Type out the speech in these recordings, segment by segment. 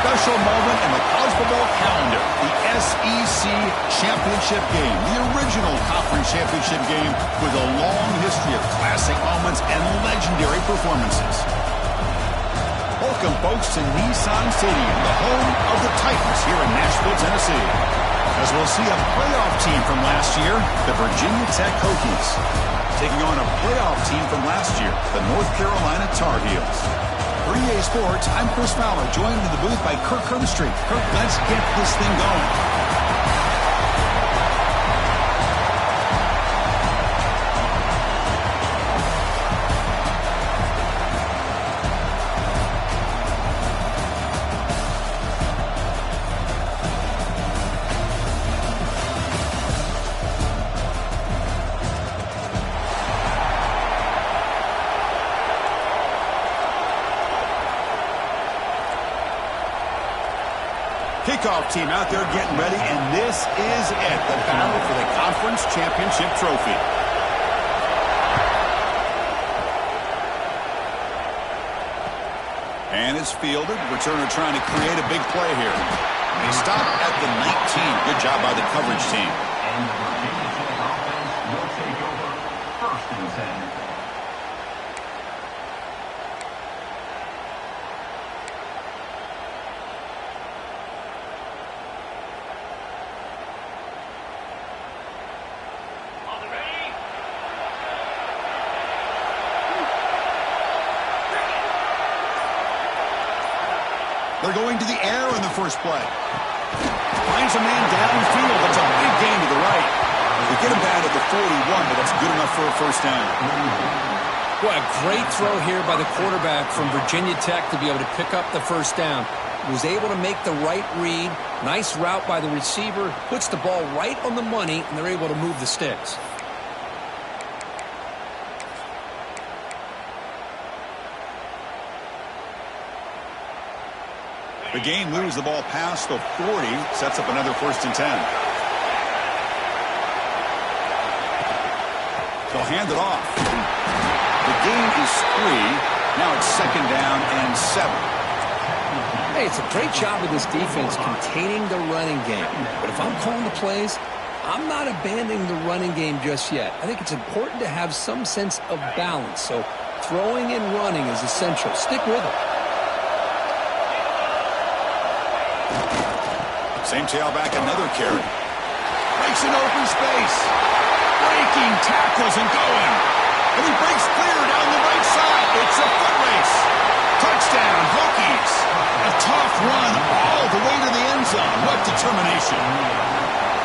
special moment in the college football calendar, the SEC Championship game, the original conference championship game with a long history of classic moments and legendary performances. Welcome, folks, to Nissan Stadium, the home of the Titans here in Nashville, Tennessee. As we'll see a playoff team from last year, the Virginia Tech Hokies, taking on a playoff team from last year, the North Carolina Tar Heels. For EA Sports, I'm Chris Fowler, joined in the booth by Kirk Herbstreit. Kirk, let's get this thing going. Kickoff team out there getting ready, and this is it, the battle for the conference championship trophy. And it's fielded. Returner trying to create a big play here. They stop at the 19. Good job by the coverage team. And the Virginia Tech offense will take over 1st and 10. They're going to the air in the first play. Finds a man downfield. That's a big gain to the right. They get him down at the 41, but that's good enough for a first down. Boy, a great throw here by the quarterback from Virginia Tech to be able to pick up the first down. He was able to make the right read. Nice route by the receiver. Puts the ball right on the money, and they're able to move the sticks. The game moves the ball past the 40, sets up another 1st and 10. They'll hand it off. The game is 3. Now it's 2nd down and 7. Hey, it's a great job of this defense containing the running game. But if I'm calling the plays, I'm not abandoning the running game just yet. I think it's important to have some sense of balance. So throwing and running is essential. Stick with it. Same tailback, another carry. Breaks an open space. Breaking tackles and going. And he breaks clear down the right side. It's a foot race. Touchdown, Hokies. A tough run all the way to the end zone. What determination.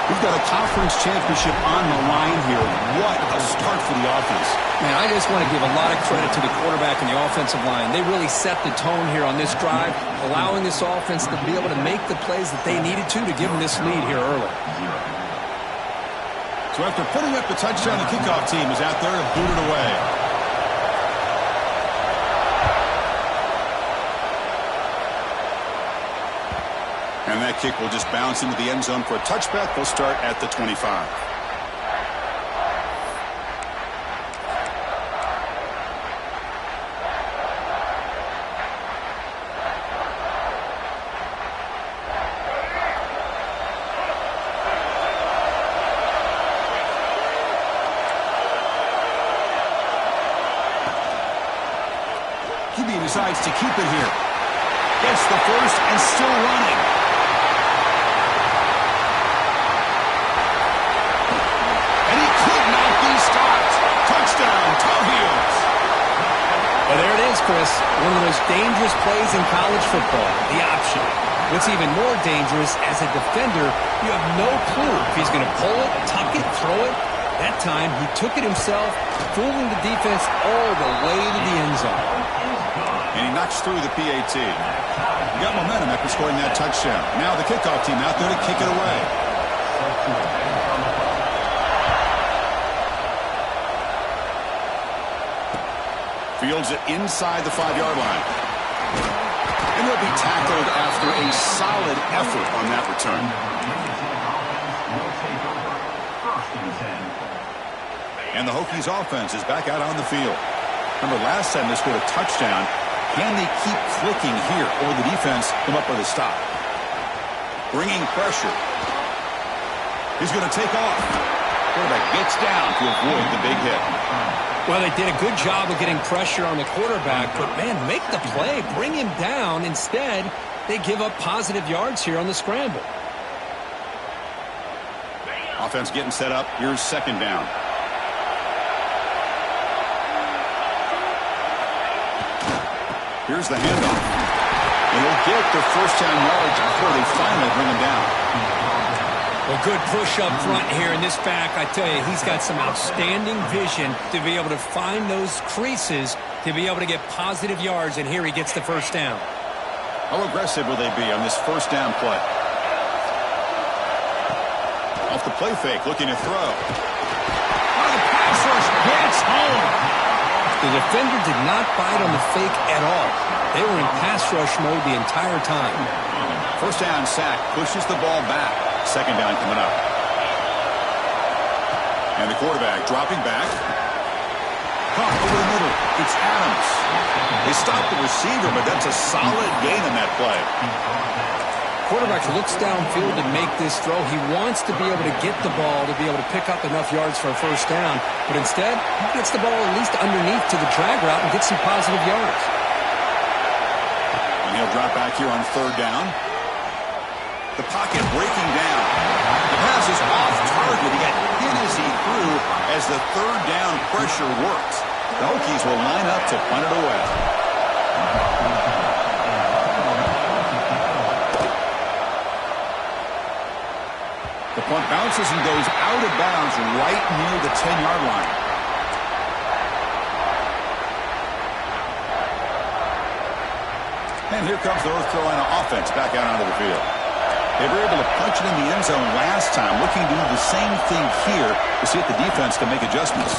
We've got a conference championship on the line here. What a start for the offense. Man, I just want to give a lot of credit to the quarterback and the offensive line. They really set the tone here on this drive, allowing this offense to be able to make the plays that they needed to give them this lead here early. So after putting up the touchdown, the kickoff team is out there to boot it away. And that kick will just bounce into the end zone for a touchback. They'll start at the 25. QB decides to keep it here. Gets the first and still running. And he could not be stopped. Touchdown, Tar Heels. Well, there it is, Chris. One of the most dangerous plays in college football, the option. What's even more dangerous, as a defender, you have no clue if he's going to pull it, tuck it, throw it. That time, he took it himself, fooling the defense all the way to the end zone. And he knocks through the PAT. He got momentum after scoring that touchdown. Now the kickoff team out there to kick it away. Fields it inside the 5-yard line. And he'll be tackled after a solid effort on that return. And the Hokies offense is back out on the field. Remember, last time they scored a touchdown, Can they keep clicking here, or the defense come up with a stop? Bringing pressure. He's going to take off. Quarterback gets down to avoid the big hit. Well, they did a good job of getting pressure on the quarterback, but, man, make the play. Bring him down. Instead, they give up positive yards here on the scramble. Offense getting set up. Here's second down. Here's the handoff. And they'll get their first down yards before they finally bring him down. Well, good push up front here in this back. I tell you, he's got some outstanding vision to be able to find those creases to be able to get positive yards, and here he gets the first down. How aggressive will they be on this first down play? Off the play fake, looking to throw. Oh, the pass rush gets home. The defender did not bite on the fake at all. They were in pass rush mode the entire time. First down sack, pushes the ball back. Second down coming up. And the quarterback dropping back. Caught over the middle. It's Adams. They stopped the receiver, but that's a solid gain on that play. Quarterback looks downfield to make this throw. He wants to be able to get the ball to be able to pick up enough yards for a first down. But instead, he gets the ball at least underneath to the drag route and gets some positive yards. And he'll drop back here on third down. The pocket breaking down. The pass is off target. He got hit as he threw as the third down pressure works. The Hokies will line up to punt it away. The punt bounces and goes out of bounds right near the 10-yard line. And here comes the North Carolina offense back out onto the field. They were able to punch it in the end zone last time, looking to do the same thing here to see if the defense can make adjustments.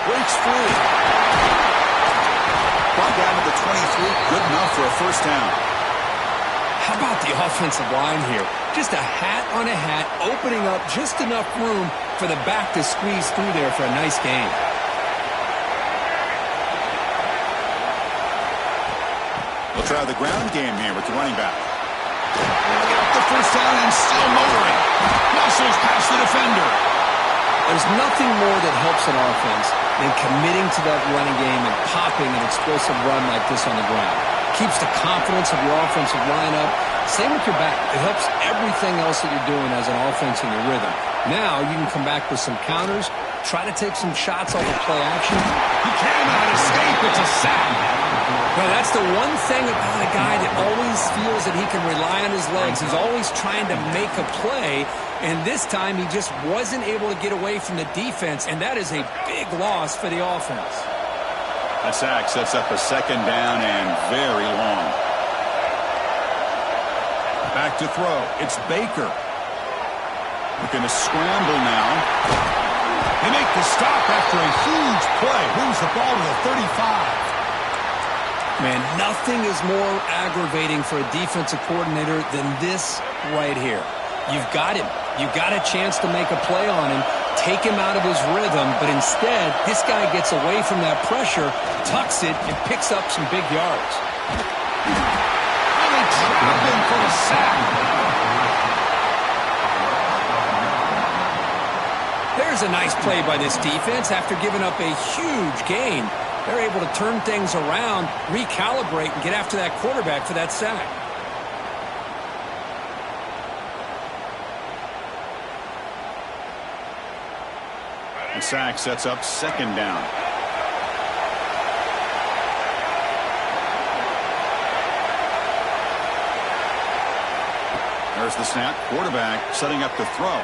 Breaks free. Brought down to the 23, good enough for a first down. How about the offensive line here? Just a hat on a hat, opening up just enough room for the back to squeeze through there for a nice gain. We'll try the ground game here with the running back. The first down and still motoring. Muscles past the defender. There's nothing more that helps an offense than committing to that running game and popping an explosive run like this on the ground. Keeps the confidence of your offensive lineup. Same with your back. It helps everything else that you're doing as an offense in your rhythm. Now you can come back with some counters, try to take some shots off of play action. He cannot escape. It's a sack. Well, that's the one thing about a guy that always feels that he can rely on his legs. He's always trying to make a play, and this time he just wasn't able to get away from the defense, and that is a big loss for the offense. That sack sets up a second down and very long. Back to throw. It's Baker. Looking to scramble now. They make the stop after a huge play. Moves the ball to the 35. Man, nothing is more aggravating for a defensive coordinator than this right here. You've got him. You've got a chance to make a play on him, take him out of his rhythm, but instead, this guy gets away from that pressure, tucks it, and picks up some big yards. And they trap him for a sack. There's a nice play by this defense after giving up a huge gain. They're able to turn things around, recalibrate, and get after that quarterback for that sack. The sack sets up second down. There's the snap. Quarterback setting up to throw.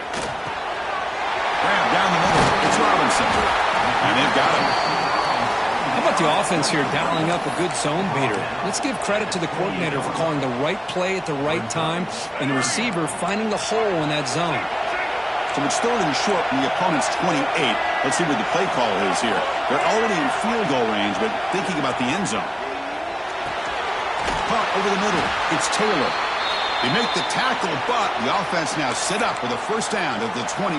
Grab down the middle. It's Robinson. And they've got him. How about the offense here dialing up a good zone beater? Let's give credit to the coordinator for calling the right play at the right time and the receiver finding the hole in that zone. So it's third and short from the opponent's 28. Let's see what the play call is here. They're already in field goal range, but thinking about the end zone. Caught over the middle. It's Taylor. They make the tackle, but the offense now set up with a first down at the 21.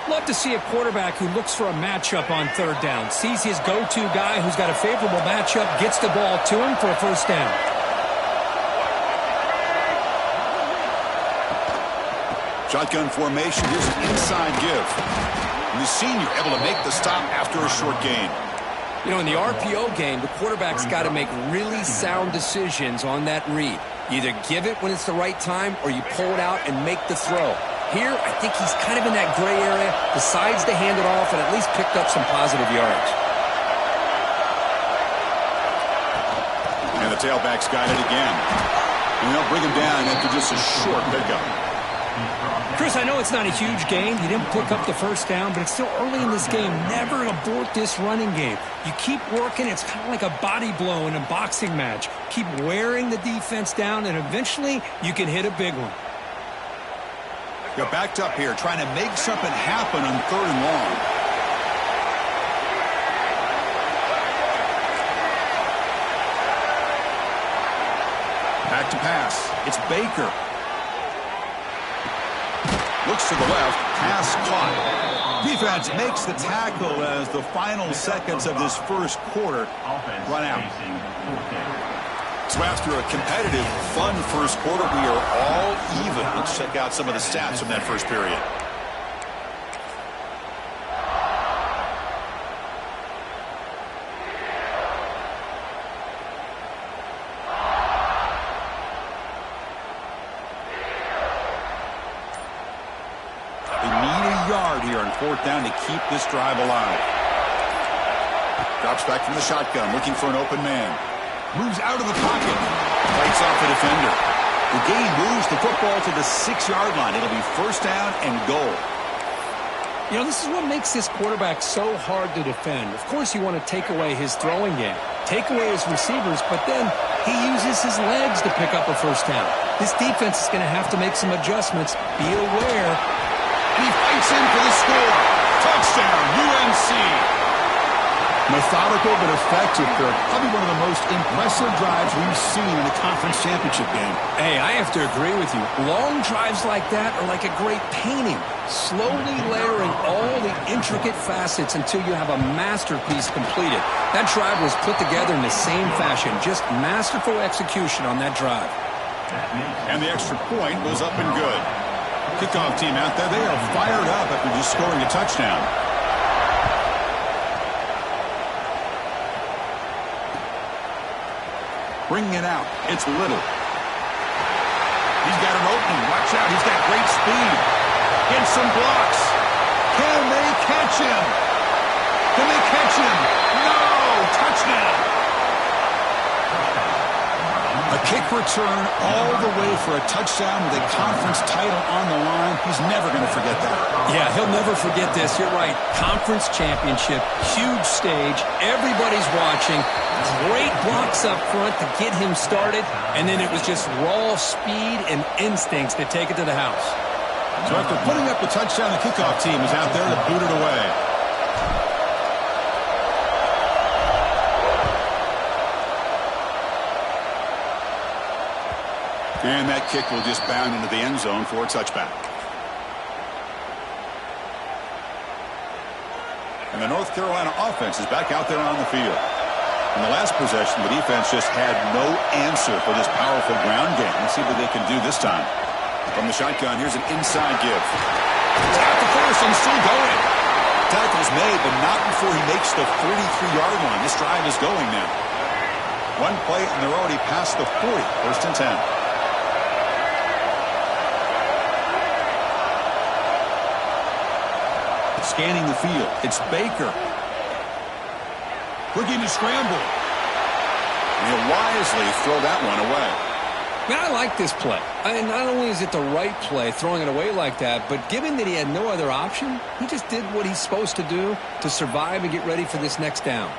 Love to see a quarterback who looks for a matchup on third down, sees his go-to guy who's got a favorable matchup, gets the ball to him for a first down. Shotgun formation. Here's an inside give. And the senior able to make the stop after a short gain. You know, in the RPO game, the quarterback's got to make really sound decisions on that read. You either give it when it's the right time or you pull it out and make the throw. Here, I think he's kind of in that gray area, decides to hand it off and at least picked up some positive yards. And the tailback's got it again. And they'll bring him down after just a short pickup. Chris, I know it's not a huge gain. You didn't pick up the first down, but it's still early in this game. Never abort this running game. You keep working. It's kind of like a body blow in a boxing match. Keep wearing the defense down, and eventually you can hit a big one. You're backed up here, trying to make something happen on 3rd and long. Back to pass. It's Baker. Looks to the left. Pass caught. Defense makes the tackle as the final seconds of this first quarter run out. So after a competitive, fun first quarter, we are all even. Let's check out some of the stats from that first period. They need a yard here on 4th down to keep this drive alive. Drops back from the shotgun, looking for an open man. Moves out of the pocket. Fights off the defender. The game moves the football to the 6-yard line. It'll be first down and goal. You know, this is what makes this quarterback so hard to defend. Of course, you want to take away his throwing game, take away his receivers, but then he uses his legs to pick up a first down. This defense is going to have to make some adjustments. Be aware. And he fights in for the score. Touchdown, UNC. Methodical but effective, Kirk. Probably one of the most impressive drives we've seen in a conference championship game. Hey, I have to agree with you. Long drives like that are like a great painting. Slowly layering all the intricate facets until you have a masterpiece completed. That drive was put together in the same fashion. Just masterful execution on that drive. And the extra point was up and good. Kickoff team out there, they are fired up after just scoring a touchdown. Bringing it out, it's Little. He's got an opening. Watch out, he's got great speed. Gets some blocks. Can they catch him? Can they catch him? No! Touchdown! A kick return all the way for a touchdown with a conference title on the line. He's never going to forget that. Yeah, he'll never forget this. You're right. Conference championship, huge stage. Everybody's watching. Great blocks up front to get him started. And then it was just raw speed and instincts to take it to the house. So after putting up the touchdown, the kickoff team is out there to boot it away. And that kick will just bound into the end zone for a touchback. And the North Carolina offense is back out there on the field. In the last possession, the defense just had no answer for this powerful ground game. Let's see what they can do this time. From the shotgun, here's an inside give. Tap the first and still going. Tackle's made, but not before he makes the 43-yard line. This drive is going now. One play, and they're already past the 40. 1st and 10. Scanning the field. It's Baker. Looking to scramble. And he'll wisely throw that one away. Man, I like this play. Not only is it the right play, throwing it away like that, but given that he had no other option, he just did what he's supposed to do to survive and get ready for this next down.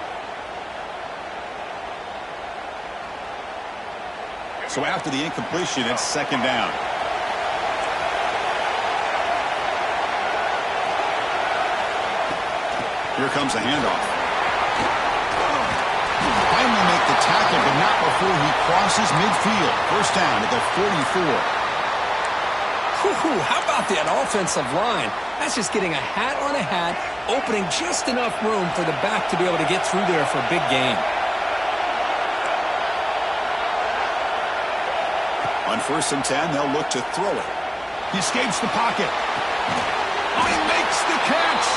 So after the incompletion, it's 2nd down. Here comes a handoff. Finally make the tackle, but not before he crosses midfield. 1st down at the 44. Whew, how about that offensive line? That's just getting a hat on a hat, opening just enough room for the back to be able to get through there for a big gain. On 1st and 10, they'll look to throw it. He escapes the pocket. Oh, he makes the catch.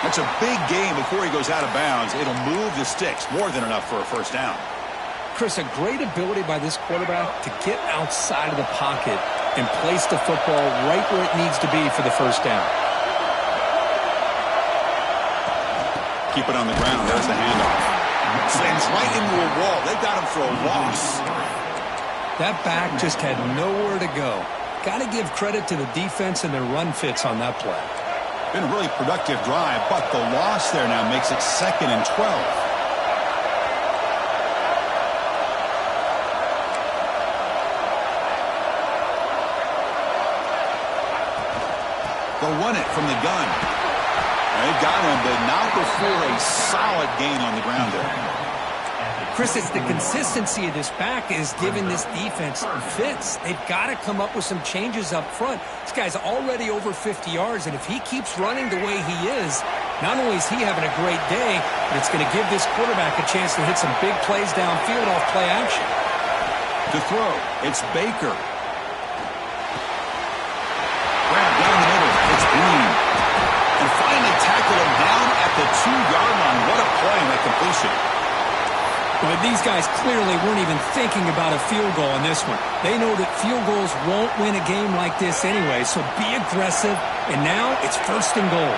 That's a big gain before he goes out of bounds. It'll move the sticks, more than enough for a first down. Chris, a great ability by this quarterback to get outside of the pocket and place the football right where it needs to be for the first down. Keep it on the ground. There's the handoff. Slams right into a wall. They got him for a loss. That back just had nowhere to go. Got to give credit to the defense and their run fits on that play. Been a really productive drive, but the loss there now makes it 2nd and 12. They'll run it from the gun. They've got him, but not before a solid gain on the ground there. Chris, it's the consistency of this back is giving this defense fits. They've got to come up with some changes up front. This guy's already over 50 yards, and if he keeps running the way he is, not only is he having a great day, but it's going to give this quarterback a chance to hit some big plays downfield off play action. To throw, it's Baker. Grab down the middle. It's Bean. And finally tackle him down at the 2-yard line. What a play on that completion. But these guys clearly weren't even thinking about a field goal in this one. They know that field goals won't win a game like this anyway, so be aggressive. And now it's 1st and goal.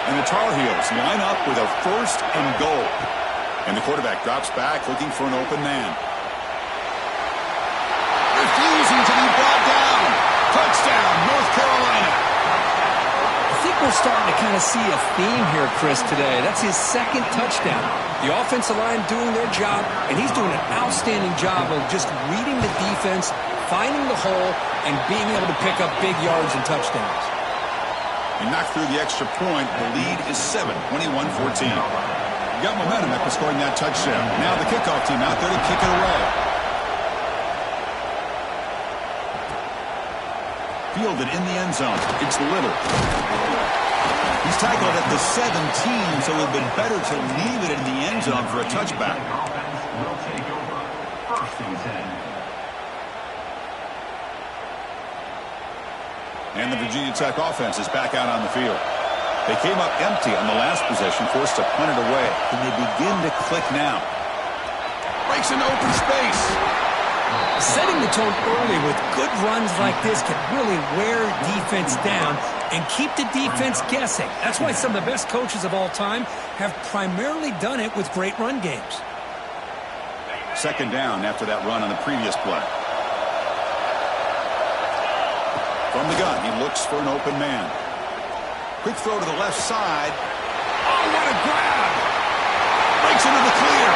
And the Tar Heels line up with a 1st and goal. And the quarterback drops back looking for an open man. Refusing to be brought down. Touchdown, North Carolina. I think we're starting to kind of see a theme here, Chris, today. That's his 2nd touchdown. The offensive line doing their job, and he's doing an outstanding job of just reading the defense, finding the hole, and being able to pick up big yards and touchdowns. And knocked through the extra point. The lead is 7, 21-14. Got momentum after scoring that touchdown. Now the kickoff team out there to kick it away. Fielded in the end zone. It's Little. He's tackled at the 17, so it would have been better to leave it in the end zone for a touchback. Offense will take over 1st and 10. And the Virginia Tech offense is back out on the field. They came up empty on the last possession, forced to punt it away. Can they begin to click now? Breaks into open space. Setting the tone early with good runs like this can really wear defense down and keep the defense guessing. That's why some of the best coaches of all time have primarily done it with great run games. 2nd down after that run on the previous play. From the gun, he looks for an open man. Quick throw to the left side. Oh, what a grab! Breaks into the clear.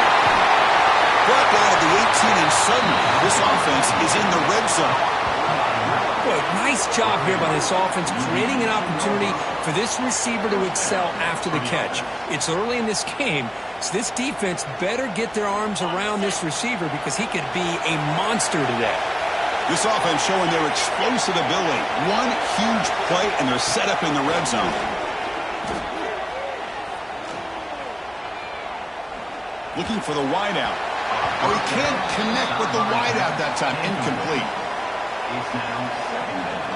Brought down at the 18, and suddenly this offense is in the red zone. Boy, nice job here by this offense, creating an opportunity for this receiver to excel after the catch. It's early in this game, so this defense better get their arms around this receiver because he could be a monster today. This offense showing their explosive ability. One huge play, and they're set up in the red zone. Looking for the wideout. Oh, he can't connect with the wideout that time. Incomplete. It's now 2nd down.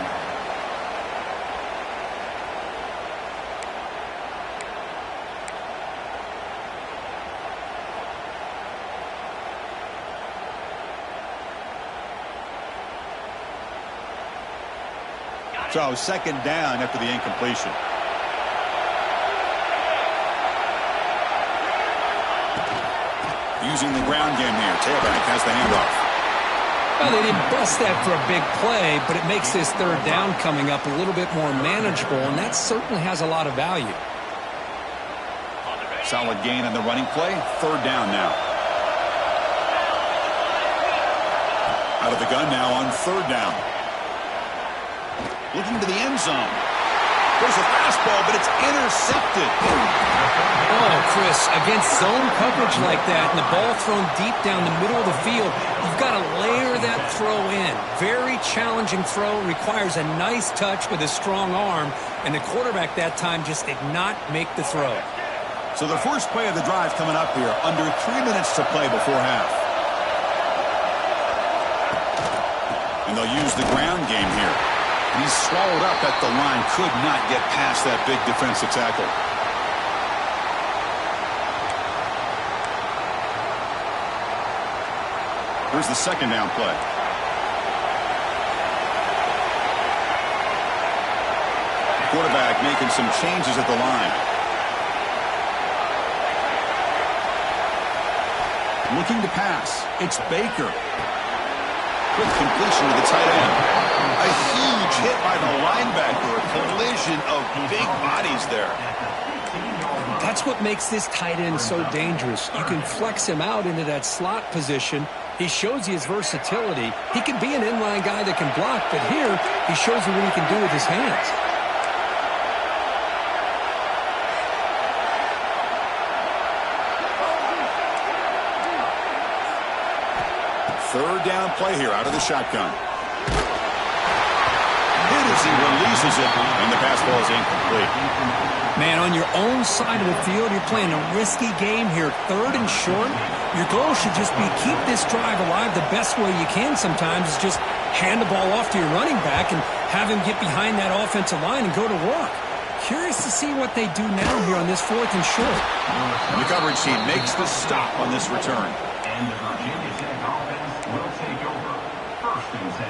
So 2nd down after the incompletion. Using the ground game here. Tailback has the handoff. Well, they didn't bust that for a big play, but it makes this 3rd down coming up a little bit more manageable, and that certainly has a lot of value. Solid gain on the running play. 3rd down now. Out of the gun now on 3rd down. Looking to the end zone. There's a fastball, but it's intercepted. Oh, Chris, against zone coverage like that and the ball thrown deep down the middle of the field, you've got to layer that throw in. Very challenging throw. Requires a nice touch with a strong arm. And the quarterback that time just did not make the throw. So the first play of the drive coming up here. Under 3 minutes to play before half. And they'll use the ground game here. He's swallowed up at the line. Could not get past that big defensive tackle. Here's the second down play. Quarterback making some changes at the line. Looking to pass. It's Baker. Quick completion to the tight end. A huge hit by the linebacker. A collision of big bodies there. That's what makes this tight end so dangerous. You can flex him out into that slot position. He shows you his versatility. He can be an inline guy that can block, but here he shows you what he can do with his hands. Third down play here out of the shotgun. Hit as he releases it, and the pass ball is incomplete. Man, on your own side of the field, you're playing a risky game here. Third and short. Your goal should just be keep this drive alive the best way you can sometimes is just hand the ball off to your running back and have him get behind that offensive line and go to work. Curious to see what they do now here on this fourth and short. The coverage team makes the stop on this return. And the Virginia Tech offense will take over. First and 10.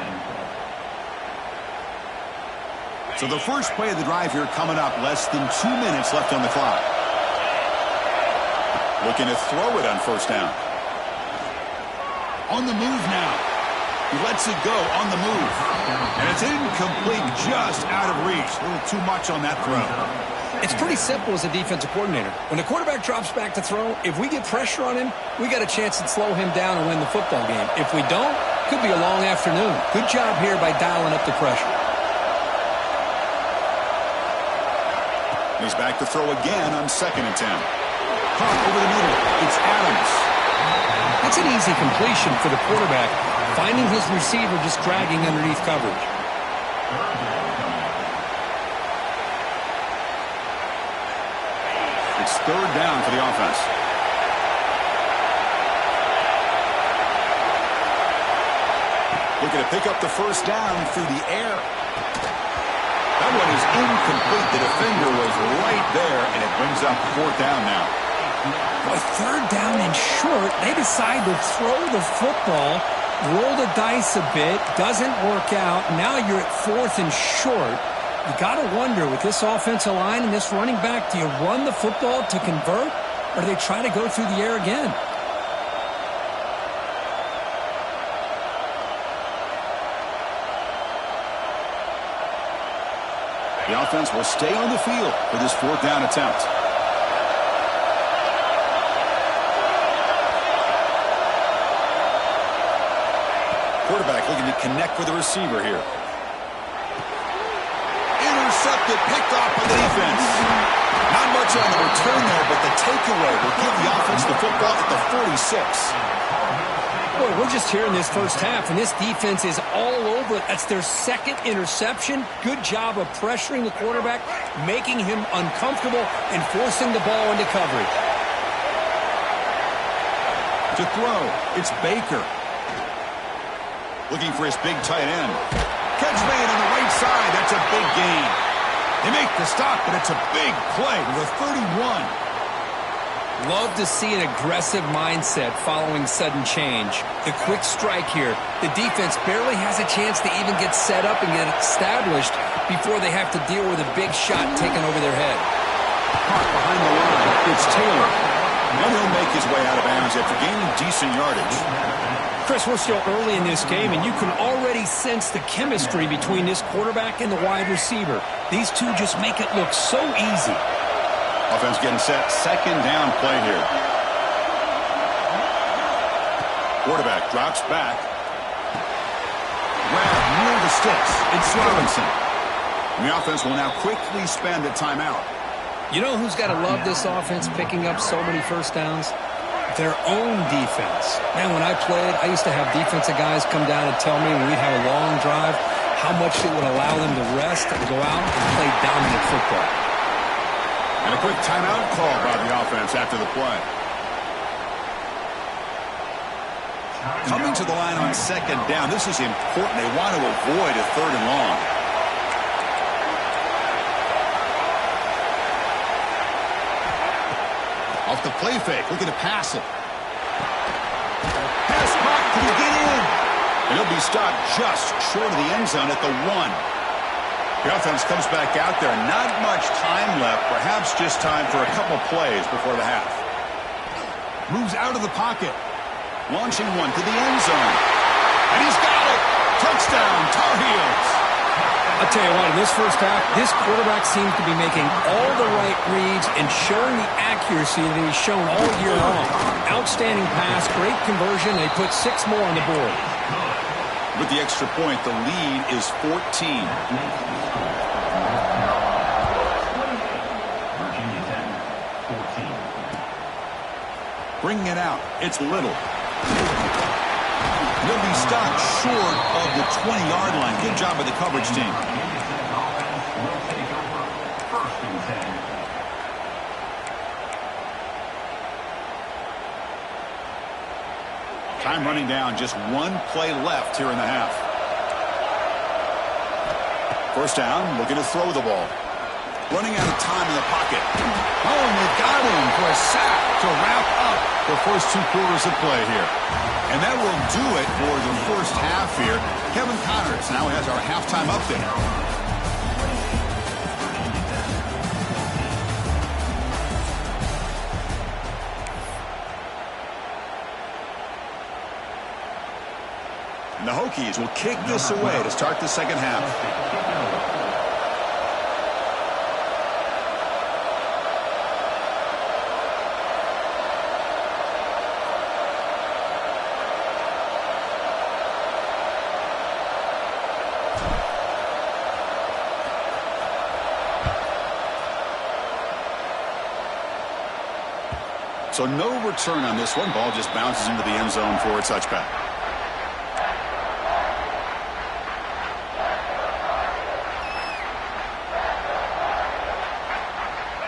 So the first play of the drive here coming up. Less than 2 minutes left on the clock. Looking to throw it on first down. On the move now. He lets it go on the move. And it's incomplete, just out of reach. A little too much on that throw. It's pretty simple as a defensive coordinator. When the quarterback drops back to throw, if we get pressure on him, we got a chance to slow him down and win the football game. If we don't, could be a long afternoon. Good job here by dialing up the pressure. He's back to throw again on second and 10. Caught over the middle. It's Adams. That's an easy completion for the quarterback, finding his receiver just dragging underneath coverage. It's third down for the offense. Looking to pick up the first down through the air. That one is incomplete. The defender was right there, and it brings up fourth down now. Boy, third down and short, they decide to throw the football, roll the dice a bit, doesn't work out. Now you're at fourth and short. You got to wonder, with this offensive line and this running back, do you run the football to convert, or do they try to go through the air again? The offense will stay on the field for this fourth down attempt. Quarterback looking to connect with the receiver here. Intercepted, picked off by the defense. Not much on the return there, but the takeaway will give the offense the football at the 46. Boy, we're just here in this first half, and this defense is all over it. That's their second interception. Good job of pressuring the quarterback, making him uncomfortable, and forcing the ball into coverage. To throw, it's Baker. Looking for his big tight end. Catch made on the right side. That's a big gain. They make the stop, but it's a big play with a 31. Love to see an aggressive mindset following sudden change. The quick strike here. The defense barely has a chance to even get set up and get established before they have to deal with a big shot taken over their head. Caught behind the line. It's Taylor. And he'll make his way out of bounds after gaining decent yardage. Chris, we're still early in this game, and you can already sense the chemistry between this quarterback and the wide receiver. These two just make it look so easy. Offense getting set. Second down play here. Quarterback drops back. Grabbed near the sticks. It's Robinson. And the offense will now quickly spend a timeout. You know who's got to love this offense picking up so many first downs? their own defense. Man, when I played, I used to have defensive guys come down and tell me when we'd have a long drive how much it would allow them to rest and go out and play dominant football. And a quick timeout call by the offense after the play. Coming to the line on second down, this is important. They want to avoid a third and long. Off the play fake, looking to pass it. Pass caught, can he get in? And he'll be stopped just short of the end zone at the 1. The offense comes back out there. Not much time left, perhaps just time for a couple plays before the half. Moves out of the pocket. Launching one to the end zone. And he's got it. Touchdown, Tar Heels. I'll tell you what, in this first half, this quarterback seems to be making all the right reads and showing the accuracy that he's shown all year long. Outstanding pass, great conversion. They put 6 more on the board. With the extra point, the lead is 14. Bringing it out, it's Little. He'll be stopped short of the 20-yard line. Good job by the coverage team. Time running down, just 1 play left here in the half. First down, looking to throw the ball. Running out of time in the pocket. Oh, and they got him for a sack to wrap up the first 2 quarters of play here. And that will do it for the first half here. Kevin Connors now has our halftime update. And the Hokies will kick this away to start the second half. So no return on this one. Ball just bounces into the end zone for a touchback.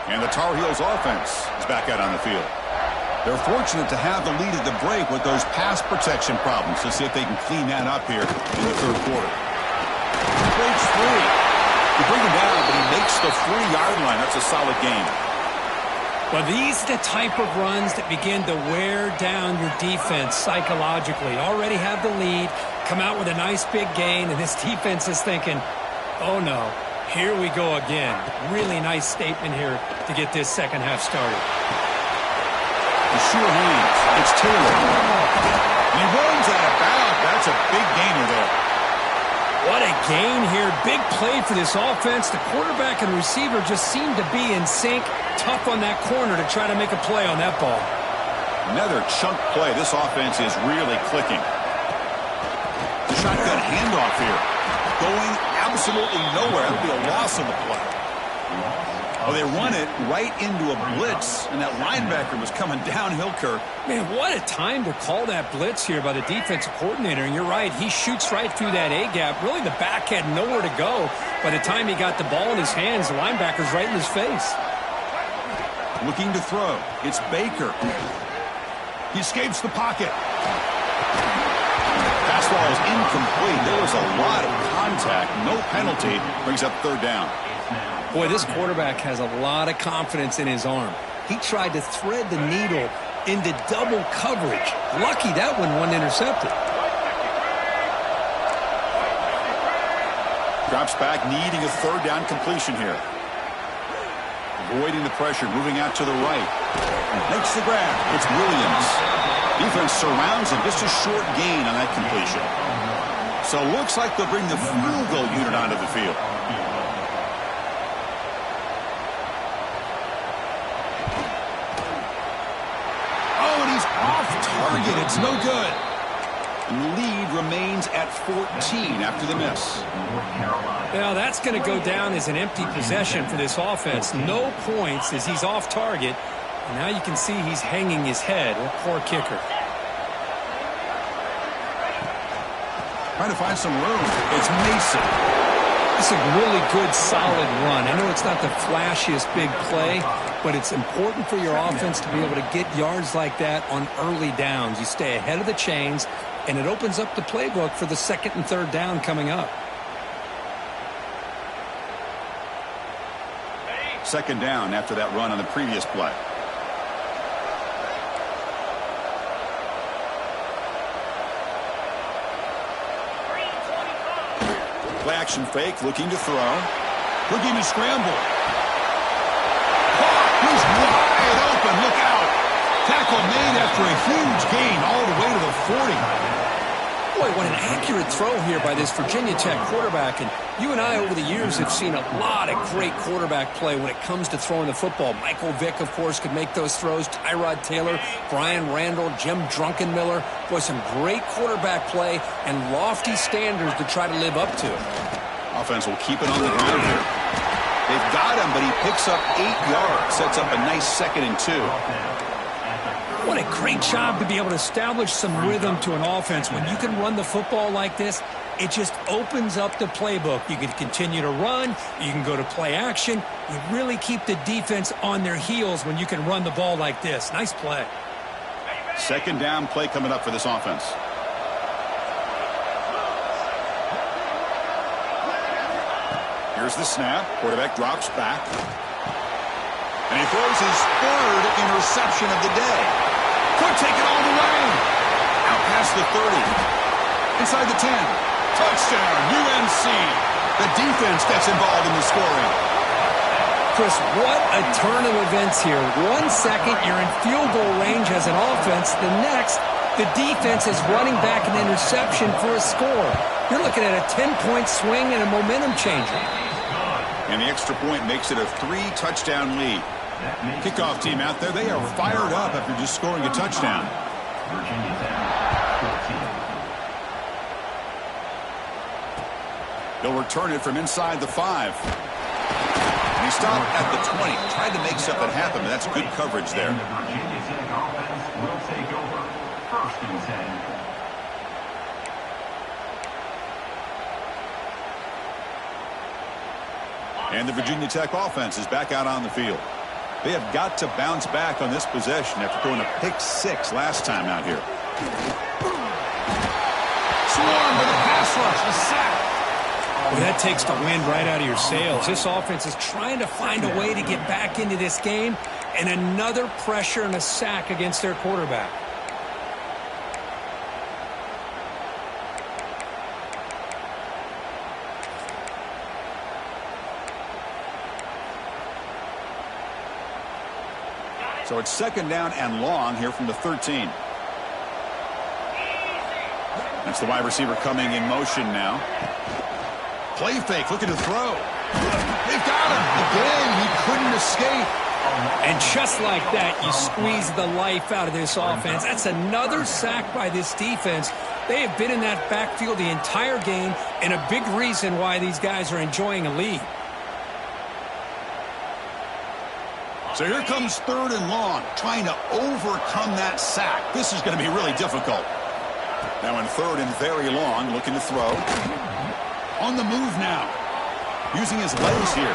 And the Tar Heels offense is back out on the field. They're fortunate to have the lead at the break with those pass protection problems. Let's see if they can clean that up here in the third quarter. He breaks free. You bring him down, but he makes the 3-yard line. That's a solid game. Well, these are the type of runs that begin to wear down your defense psychologically. Already have the lead, come out with a nice big gain, and this defense is thinking, oh no, here we go again. Really nice statement here to get this second half started. The sure hands. It's Taylor. And he runs out of bounds. That's a big gainer there. What a gain here. Big play for this offense. The quarterback and receiver just seem to be in sync. Tough on that corner to try to make a play on that ball. Another chunk play. This offense is really clicking. The shotgun handoff here. Going absolutely nowhere. That'll be a loss on the play. Oh, they run it right into a blitz, and that linebacker was coming downhill, Kirk. Man, what a time to call that blitz here by the defensive coordinator. And you're right, he shoots right through that A-gap. Really, the back had nowhere to go. By the time he got the ball in his hands, the linebacker's right in his face. Looking to throw. It's Baker. He escapes the pocket. Fastball is incomplete. There was a lot of contact. No penalty. Brings up third down. Boy, this quarterback has a lot of confidence in his arm. He tried to thread the needle into double coverage. Lucky that one wasn't intercepted. Drops back, needing a third down completion here. Avoiding the pressure, moving out to the right. Makes the grab. It's Williams. Defense surrounds him. Just a short gain on that completion. So looks like they'll bring the field goal unit onto the field. Oh, and he's off target. It's no good. And the lead remains at 14 after the miss. Now, that's going to go down as an empty possession for this offense. No points as he's off target. And now you can see he's hanging his head. A poor kicker. Trying to find some room. It's Mason. It's a really good, solid run. I know it's not the flashiest big play, but it's important for your offense to be able to get yards like that on early downs. You stay ahead of the chains, and it opens up the playbook for the second and third down coming up. Second down after that run on the previous play. Play action fake, looking to throw. Looking to scramble. He's wide open. Look out. Tackle made after a huge gain all the way to the 40. Boy, what an accurate throw here by this Virginia Tech quarterback. And you and I over the years have seen a lot of great quarterback play when it comes to throwing the football. Michael Vick, of course, could make those throws. Tyrod Taylor, Brian Randall, Jim Druckenmiller. Boy, some great quarterback play and lofty standards to try to live up to. Offense will keep it on the ground here. They've got him, but he picks up 8 yards. Sets up a nice 2nd and 2. What a great job to be able to establish some rhythm to an offense. When you can run the football like this, it just opens up the playbook. You can continue to run. You can go to play action. You really keep the defense on their heels when you can run the ball like this. Nice play. Second down play coming up for this offense. Here's the snap. Quarterback drops back. And he throws his 3rd interception of the day. Could take it all the way. Out past the 30. Inside the 10. Touchdown, UNC. The defense gets involved in the scoring. Chris, what a turn of events here. 1 second, you're in field goal range as an offense. The next, the defense is running back an interception for a score. You're looking at a 10-point swing and a momentum changer. And the extra point makes it a 3-touchdown lead. Kickoff team out there, they are fired up after just scoring a touchdown. Virginia Tech, 14. They'll return it from inside the 5. And he stopped at the 20. Tried to make something happen, but that's good coverage there. And the Virginia Tech offense will take over 1st and 10. And the Virginia Tech offense is back out on the field. They have got to bounce back on this possession after throwing a pick 6 last time out here. Swarm with a pass rush, a sack. Well, that takes the wind right out of your sails. This offense is trying to find a way to get back into this game, and another pressure and a sack against their quarterback. So it's second down and long here from the 13. That's the wide receiver coming in motion now. Play fake, looking to throw. They've got him. Again, he couldn't escape. And just like that, you squeeze the life out of this offense. That's another sack by this defense. They have been in that backfield the entire game, and a big reason why these guys are enjoying a lead. So here comes 3rd and long, trying to overcome that sack. This is going to be really difficult. Now in 3rd and very long, looking to throw. On the move now. Using his legs here.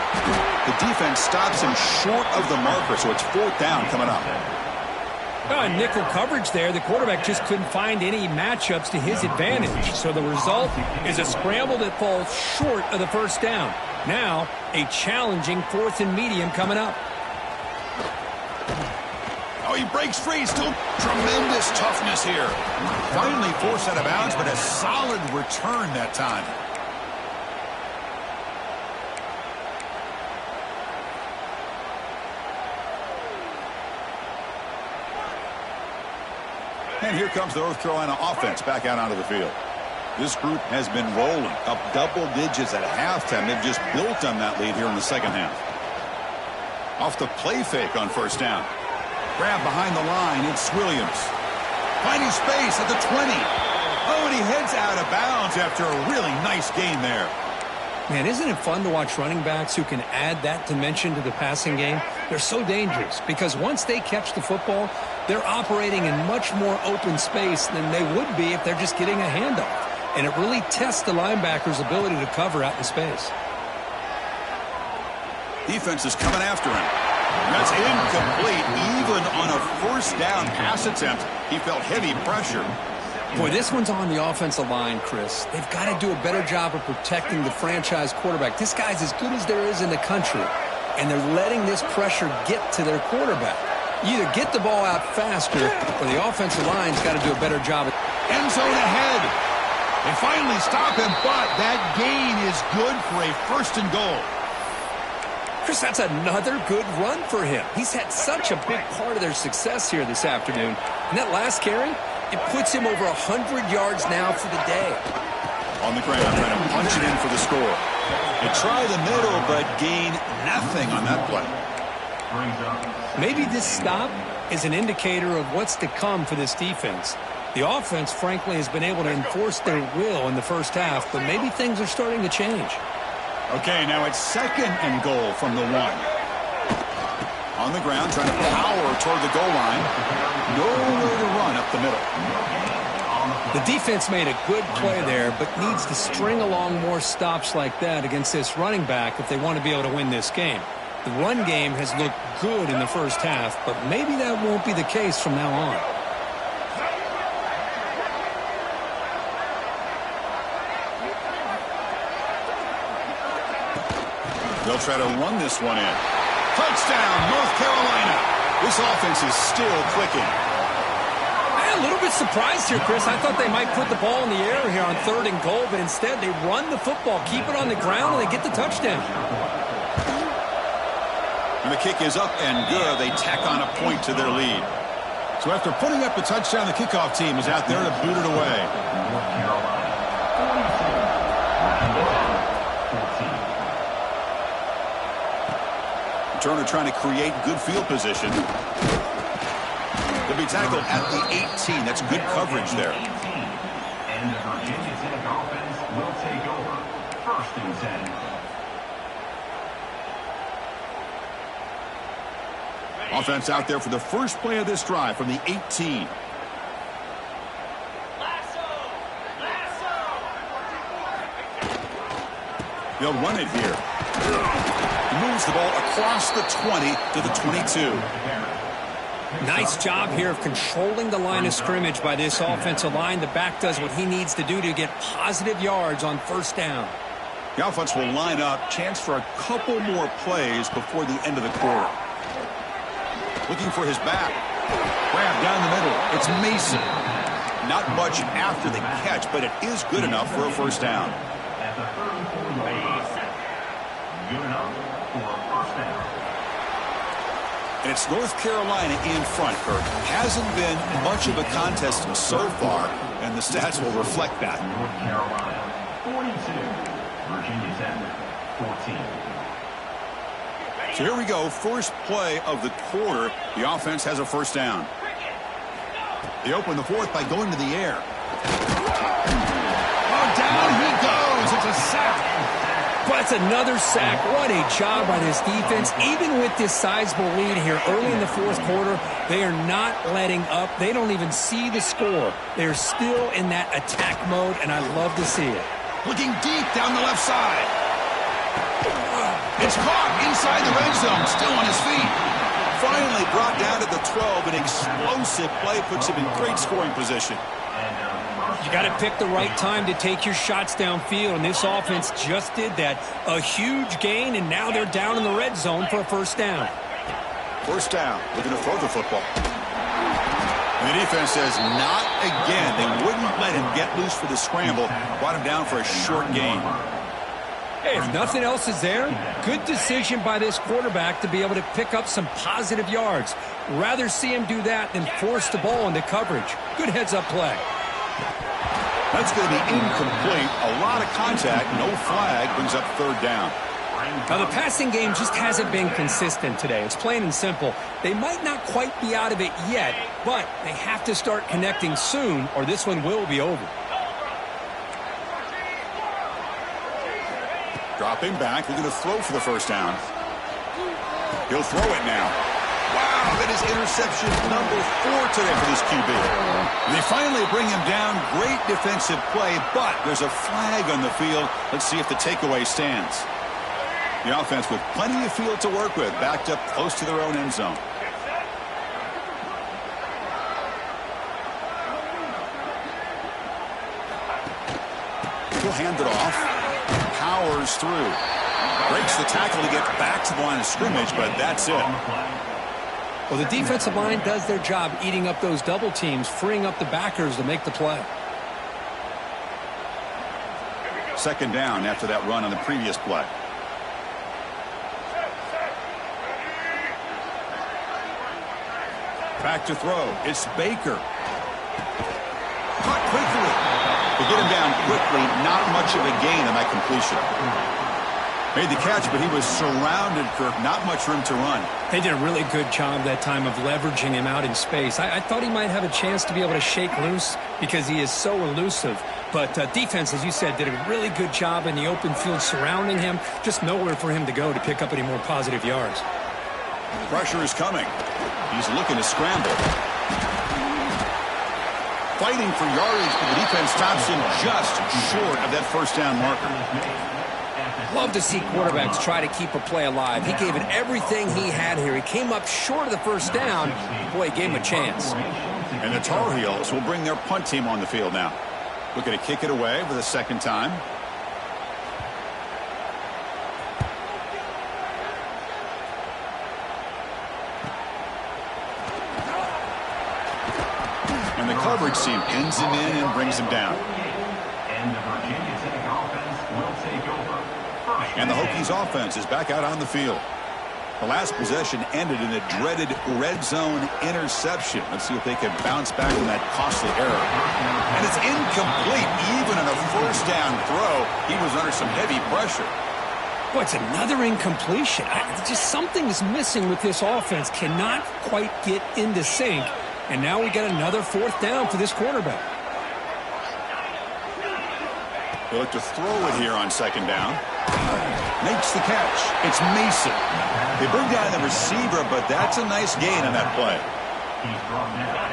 The defense stops him short of the marker, so it's 4th down coming up. Nickel coverage there. The quarterback just couldn't find any matchups to his advantage. So the result is a scramble that falls short of the 1st down. Now, a challenging 4th and medium coming up. Oh, he breaks free. Still tremendous toughness here. Finally forced out of bounds, but a solid return that time. And here comes the North Carolina offense back out onto the field. This group has been rolling up double digits at halftime. They've just built on that lead here in the second half. Off the play fake on 1st down. Grab behind the line. It's Williams. Finding space at the 20. Oh, and he heads out of bounds after a really nice gain there. Man, isn't it fun to watch running backs who can add that dimension to the passing game? They're so dangerous because once they catch the football, they're operating in much more open space than they would be if they're just getting a handoff. And it really tests the linebacker's ability to cover out in space. Defense is coming after him. That's incomplete. Even on a first down pass attempt, he felt heavy pressure. Boy, this one's on the offensive line, Chris. They've got to do a better job of protecting the franchise quarterback. This guy's as good as there is in the country, and they're letting this pressure get to their quarterback. You either get the ball out faster, or the offensive line's got to do a better job. End zone ahead. They finally stop him, but that gain is good for a first and goal. Chris, that's another good run for him. He's had such a big part of their success here this afternoon. And that last carry, it puts him over 100 yards now for the day. On the ground, trying to punch it in for the score. They try the middle, but gain nothing on that play. Maybe this stop is an indicator of what's to come for this defense. The offense, frankly, has been able to enforce their will in the first half, but maybe things are starting to change. Okay, now it's second and goal from the 1. On the ground, trying to power toward the goal line. Nowhere to run up the middle. The defense made a good play there, but needs to string along more stops like that against this running back if they want to be able to win this game. The run game has looked good in the first half, but maybe that won't be the case from now on. They'll try to run this one in. Touchdown, North Carolina. This offense is still clicking. I'm a little bit surprised here, Chris. I thought they might put the ball in the air here on 3rd and goal, but instead they run the football, keep it on the ground, and they get the touchdown. And the kick is up and good. They tack on a point to their lead. So after putting up the touchdown, the kickoff team is out there to boot it away. Turner trying to create good field position. They'll be tackled at the 18. That's good coverage there. And the Virginia Tech offense will take over. 1st and 10. Offense out there for the first play of this drive from the 18. They'll run it here. He moves the ball across the 20 to the 22. Nice job here of controlling the line of scrimmage by this offensive line. The back does what he needs to do to get positive yards on 1st down. The offense will line up. Chance for a couple more plays before the end of the quarter. Looking for his back. Grab down the middle. It's Mason. Not much after the catch, but it is good enough for a 1st down. At the 34-yard line. Good enough for a 1st down. And it's North Carolina in front, Kirk. Hasn't been much of a contest so far, and the stats will reflect that. North Carolina 42, Virginia Tech 14. So here we go, first play of the quarter. The offense has a 1st down. They open the 4th by going to the air. Oh, down he goes. It's a sack. But it's another sack. What a job by this defense. Even with this sizable lead here early in the 4th quarter, they are not letting up. They don't even see the score. They're still in that attack mode, and I love to see it. Looking deep down the left side. It's caught inside the red zone, still on his feet. Finally brought down to the 12. An explosive play puts him in great scoring position. You got to pick the right time to take your shots downfield, and this offense just did that. A huge gain, and now they're down in the red zone for a 1st down. 1st down. Looking to throw the football. And the defense says not again. They wouldn't let him get loose for the scramble. Brought him down for a short gain. Hey, if nothing else is there, good decision by this quarterback to be able to pick up some positive yards. Rather see him do that than force the ball into coverage. Good heads-up play. That's going to be incomplete. A lot of contact. No flag. Brings up 3rd down. Now, the passing game just hasn't been consistent today. It's plain and simple. They might not quite be out of it yet, but they have to start connecting soon, or this one will be over. Dropping back, looking to throw for the first down. He'll throw it now. Wow, that is interception number 4 today for this QB. They finally bring him down. Great defensive play, but there's a flag on the field. Let's see if the takeaway stands. The offense with plenty of field to work with, backed up close to their own end zone. He'll hand it off. Powers through. Breaks the tackle to get back to the line of scrimmage, but that's it. Well, the defensive line does their job eating up those double teams, freeing up the backers to make the play. Second down after that run on the previous play. Back to throw. It's Baker. Caught quickly. To get him down quickly, not much of a gain on that completion. Made the catch, but he was surrounded, Kirk. Not much room to run. They did a really good job that time of leveraging him out in space. I thought he might have a chance to be able to shake loose because he is so elusive. But defense, as you said, did a really good job in the open field surrounding him. Just nowhere for him to go to pick up any more positive yards. Pressure is coming. He's looking to scramble. Fighting for yardage, but the defense stops him just short of that first down marker. Love to see quarterbacks try to keep a play alive. He gave it everything he had here. He came up short of the first down. Boy, he gave him a chance. And the Tar Heels will bring their punt team on the field now. Looking to kick it away for the second time. And the coverage team pins him in and brings him down. And the Virginia Tech offense will take over. And the Hokies offense is back out on the field. The last possession ended in a dreaded red zone interception. Let's see if they can bounce back from that costly error. And it's incomplete. Even on a first down throw, he was under some heavy pressure. Boy, it's another incompletion. Just something's missing with this offense. Cannot quite get into sync. And now we got another fourth down for this quarterback. They'll look to throw it here on second down. Makes the catch. It's Mason. They bring down the receiver, but that's a nice gain on that play.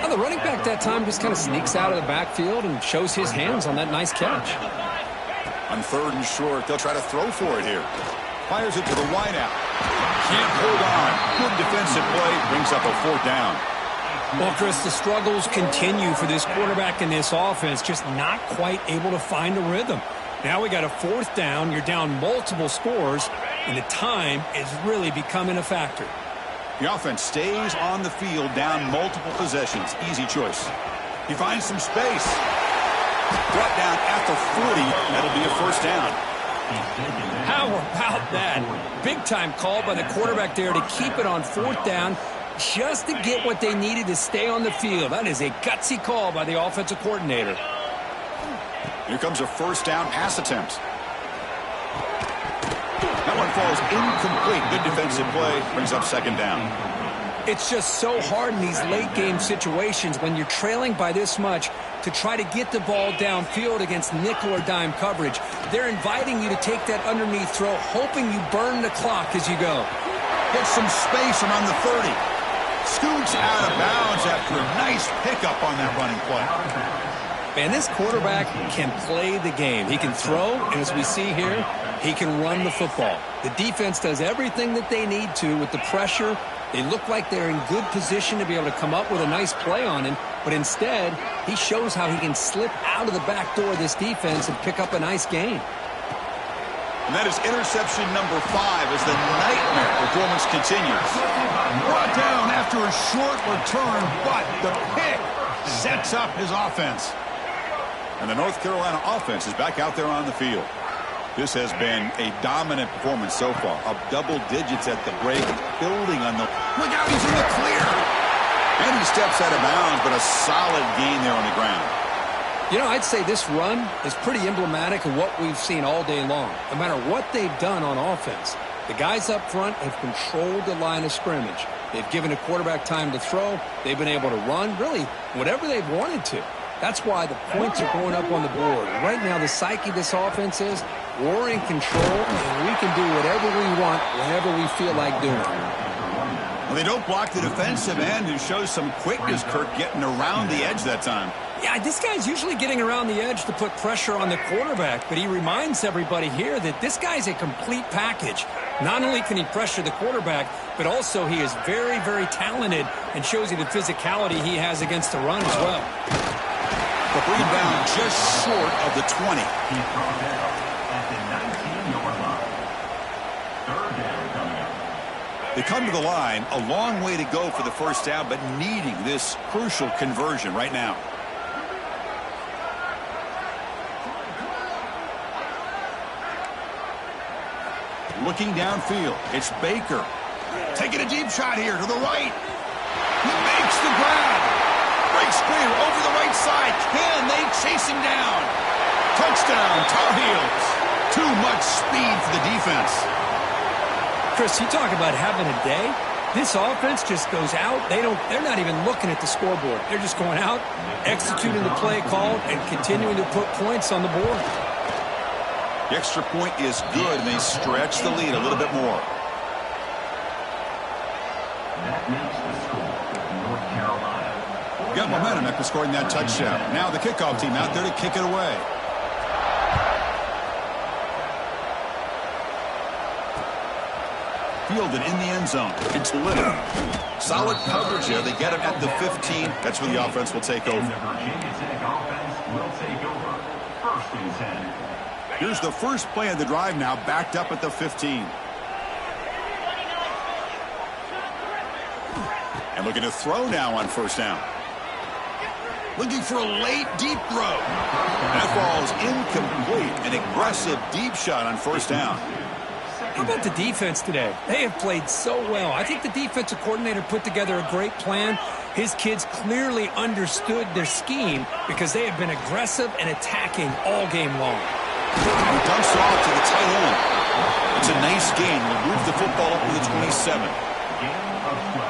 Now the running back that time just kind of sneaks out of the backfield and shows his hands on that nice catch. On third and short, they'll try to throw for it here. Fires it to the wideout. Can't hold on. Good defensive play. Brings up a fourth down. Well, Chris, the struggles continue for this quarterback in this offense, just not quite able to find a rhythm. Now we got a fourth down. You're down multiple scores, and the time is really becoming a factor. The offense stays on the field down multiple possessions. Easy choice. He finds some space. Brought down at the 40. That'll be a first down. How about that? Big time call by the quarterback there to keep it on fourth down just to get what they needed to stay on the field. That is a gutsy call by the offensive coordinator. Here comes a first down pass attempt. That one falls incomplete. Good defensive play. Brings up second down. It's just so hard in these late game situations when you're trailing by this much to try to get the ball downfield against nickel or dime coverage. They're inviting you to take that underneath throw, hoping you burn the clock as you go. Gets some space around the 30. Scoots out of bounds after a nice pickup on that running play. Man, this quarterback can play the game. He can throw, and as we see here, he can run the football. The defense does everything that they need to with the pressure. They look like they're in good position to be able to come up with a nice play on him, but instead, he shows how he can slip out of the back door of this defense and pick up a nice gain. And that is interception number 5 as the nightmare performance continues. Brought down after a short return, but the pick sets up his offense. And the North Carolina offense is back out there on the field. This has been a dominant performance so far. Up double digits at the break, building on the... Look out, he's in the clear! And he steps out of bounds, but a solid gain there on the ground. You know, I'd say this run is pretty emblematic of what we've seen all day long. No matter what they've done on offense, the guys up front have controlled the line of scrimmage. They've given a quarterback time to throw. They've been able to run, really, whatever they've wanted to. That's why the points are going up on the board. Right now, the psyche of this offense is We're in control, and we can do whatever we want whenever we feel like doing it. Well, they don't block the defensive end and show some quickness, Kirk, getting around the edge that time. Yeah, this guy's usually getting around the edge to put pressure on the quarterback, but he reminds everybody here that this guy's a complete package. Not only can he pressure the quarterback, but also he is very, very talented and shows you the physicality he has against the run as well. The rebound just short of the 20. He's brought down at the 19-yard line. Third down coming up. They come to the line, a long way to go for the first down, but needing this crucial conversion right now. Looking downfield, it's Baker. Taking a deep shot here to the right. He makes the grab. Breaks clear over the right side. Can they chase him down? Touchdown, Tar Heels. Too much speed for the defense. Chris, you talk about having a day. This offense just goes out. They're not even looking at the scoreboard. They're just going out, executing the play called, and continuing to put points on the board. The extra point is good, and they stretch the lead a little bit more. That makes the score. North Carolina. Got momentum after scoring that touchdown. Now the kickoff team out there to kick it away. Fielded in the end zone. It's Little. Solid coverage here. They get him at the 15. That's where the offense will take over. And the Virginia Tech offense will take over. First and 10. Here's the first play of the drive now, backed up at the 15. And looking to throw now on first down. Looking for a late, deep throw. That ball is incomplete. An aggressive deep shot on first down. How about the defense today? They have played so well. I think the defensive coordinator put together a great plan. His kids clearly understood their scheme because they have been aggressive and attacking all game long. He dumps it off to the tight end. It's a nice gain. We'll move the football up to the 27.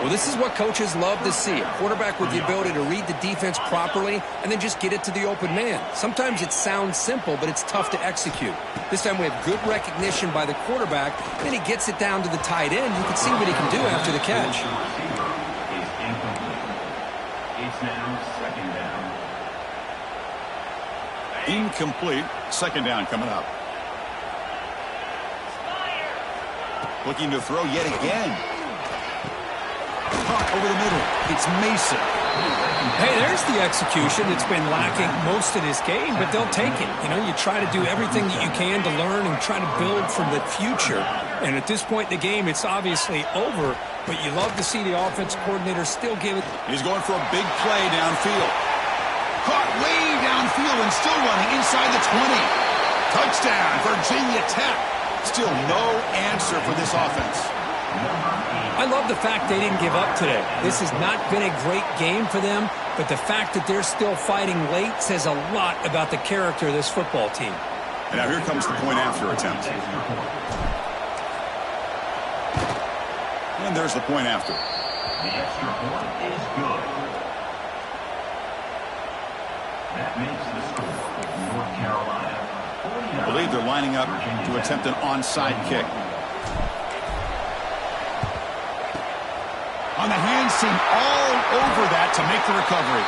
Well, this is what coaches love to see. A quarterback with the ability to read the defense properly and then just get it to the open man. Sometimes it sounds simple, but it's tough to execute. This time we have good recognition by the quarterback. Then he gets it down to the tight end. You can see what he can do after the catch. It's now second down. Incomplete. Second down coming up. Looking to throw yet again. Caught over the middle. It's Mason. Hey, there's the execution that's been lacking most of this game, but they'll take it. You know, you try to do everything that you can to learn and try to build from the future. And at this point in the game, it's obviously over, but you love to see the offense coordinator still give it. He's going for a big play downfield. Caught way downfield and still running inside the 20. Touchdown, Virginia Tech. Still no answer for this offense. I love the fact they didn't give up today. This has not been a great game for them, but the fact that they're still fighting late says a lot about the character of this football team. And now here comes the point after attempt. And there's the point after. The extra point is good. That makes the score. North Carolina. I believe they're lining up to attempt an onside kick. On the hands team all over that to make the recovery.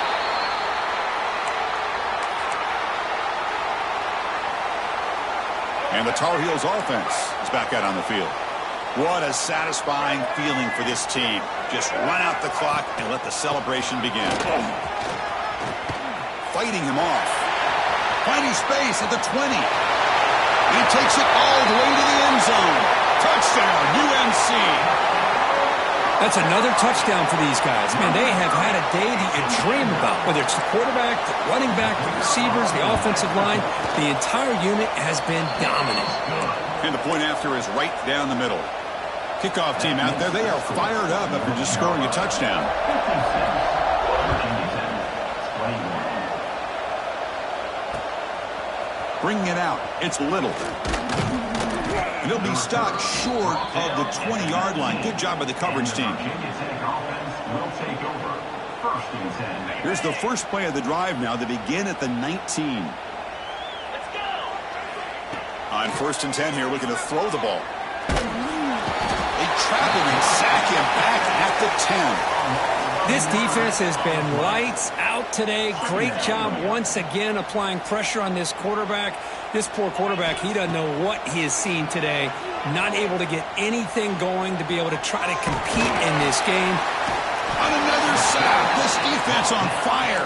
And the Tar Heels offense is back out on the field. What a satisfying feeling for this team. Just run out the clock and let the celebration begin. Fighting him off. Finding space at the 20. And he takes it all the way to the end zone. Touchdown, UNC. That's another touchdown for these guys. Man, they have had a day that you dream about, whether it's the quarterback, the running back, the receivers, the offensive line. The entire unit has been dominant. And the point after is right down the middle. Kickoff team out there, they are fired up after just scoring a touchdown. Bringing it out, it's Little. And he'll be stopped short of the 20-yard line. Good job by the coverage team. Here's the first play of the drive now. They begin at the 19. On 1st and 10 here, looking to throw the ball. They trap him and sack him back at the 10. This defense has been lights out today. Great job once again applying pressure on this quarterback. This poor quarterback, he doesn't know what he has seen today. Not able to get anything going to be able to try to compete in this game. On another sack, this defense on fire.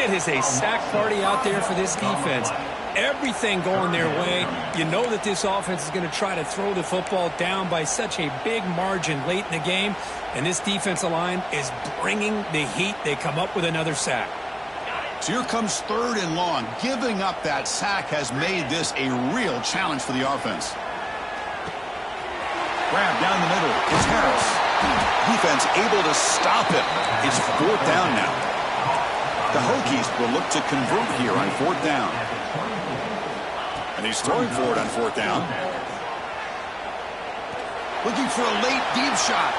It is a sack party out there for this defense. Everything going their way. You know that this offense is going to try to throw the football down by such a big margin late in the game. And this defensive line is bringing the heat. They come up with another sack. So here comes 3rd and long. Giving up that sack has made this a real challenge for the offense. Grab down the middle. It's Harris. Defense able to stop it. It's 4th down now. The Hokies will look to convert here on 4th down. And he's throwing for it on 4th down. Looking for a late deep shot.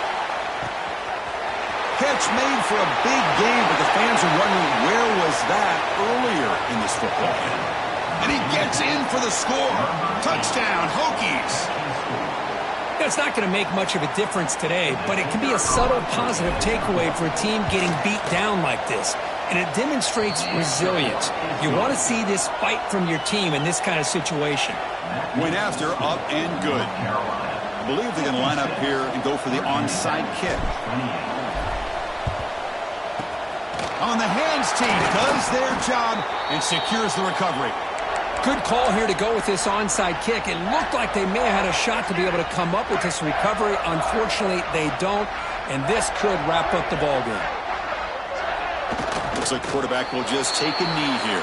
Catch made for a big game, but the fans are wondering where was that earlier in this football game. And he gets in for the score. Touchdown, Hokies. It's not going to make much of a difference today, but it can be a subtle positive takeaway for a team getting beat down like this. And it demonstrates resilience. You want to see this fight from your team in this kind of situation. Went after, up and good. I believe they're going to line up here and go for the onside kick. On the hands team does their job and secures the recovery. Good call here to go with this onside kick. It looked like they may have had a shot to be able to come up with this recovery. Unfortunately, they don't, and this could wrap up the ballgame. Looks like the quarterback will just take a knee here.